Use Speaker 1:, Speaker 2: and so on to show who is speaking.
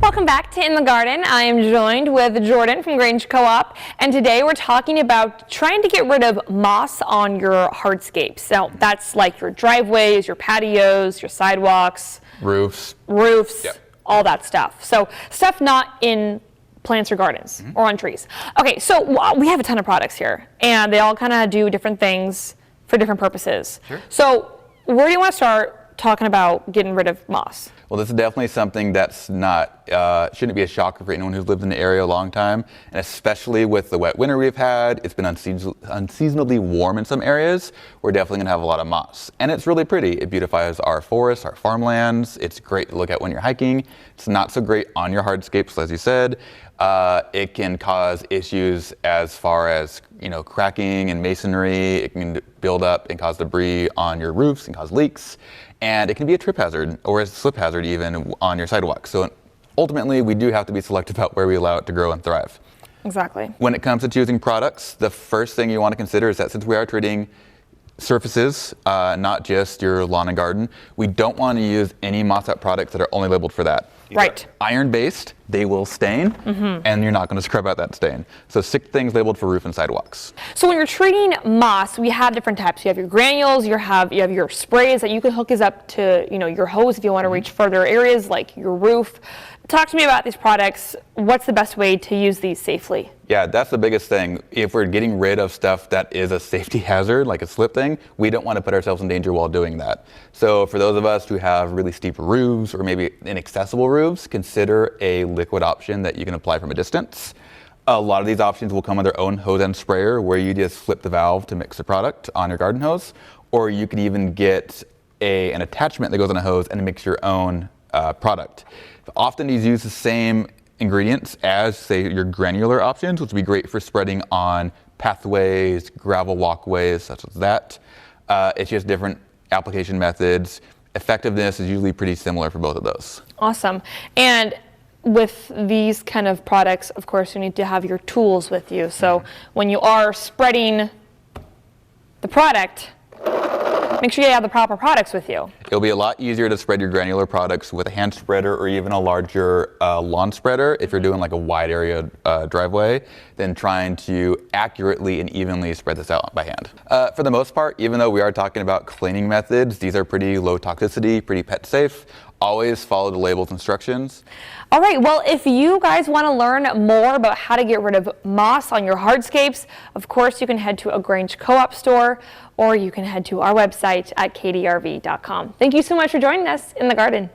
Speaker 1: Welcome back to In the Garden. I am joined with Jordan from Grange Co-op, and today we're talking about trying to get rid of moss on your hardscapes. So that's like your driveways, your patios, your sidewalks,
Speaker 2: roofs,
Speaker 1: yep, all that stuff. So stuff not in plants or gardens or on trees. Okay, so we have a ton of products here, and they all kind of do different things for different purposes. Sure. So where do you want to start talking about getting rid of moss?
Speaker 2: Well, this is definitely something that's not, shouldn't be a shocker for anyone who's lived in the area a long time, and especially with the wet winter we've had. It's been unseasonably warm in some areas. We're definitely going to have a lot of moss, and it's really pretty. It beautifies our forests, our farmlands. It's great to look at when you're hiking. It's not so great on your hardscapes, as you said. It can cause issues as far as, cracking and masonry. It can build up and cause debris on your roofs and cause leaks. And it can be a trip hazard or a slip hazard even on your sidewalk. So ultimately, we do have to be selective about where we allow it to grow and thrive.
Speaker 1: Exactly.
Speaker 2: When it comes to choosing products, the first thing you want to consider is that since we are treating surfaces, not just your lawn and garden, we don't want to use any moss-out products that are only labeled for that.
Speaker 1: Right.
Speaker 2: Iron-based, they will stain, and you're not going to scrub out that stain. So stick things labeled for roof and sidewalks.
Speaker 1: So when you're treating moss, we have different types. You have your granules, you have your sprays that you can hook up to your hose if you want to reach further areas like your roof. Talk to me about these products. What's the best way to use these safely?
Speaker 2: Yeah, that's the biggest thing. If we're getting rid of stuff that is a safety hazard, like a slip thing, we don't want to put ourselves in danger while doing that. So for those of us who have really steep roofs or maybe inaccessible roofs, consider a liquid option that you can apply from a distance. A lot of these options will come with their own hose end sprayer where you just flip the valve to mix the product on your garden hose, or you can even get an attachment that goes on a hose and mix your own product. Often these use the same ingredients as, say, your granular options, which would be great for spreading on pathways, gravel walkways, such as that. It's just different application methods. Effectiveness is usually pretty similar for both of those.
Speaker 1: Awesome. And with these kind of products, of course, you need to have your tools with you. So when you are spreading the product, make sure you have the proper products with you.
Speaker 2: It'll be a lot easier to spread your granular products with a hand spreader or even a larger lawn spreader if you're doing like a wide area driveway than trying to accurately and evenly spread this out by hand. For the most part, even though we are talking about cleaning methods, these are pretty low toxicity, pretty pet safe. Always follow the label's instructions.
Speaker 1: All right, well, if you guys want to learn more about how to get rid of moss on your hardscapes, of course, you can head to a Grange Co-op store, or you can head to our website at kdrv.com. Thank you so much for joining us in the garden.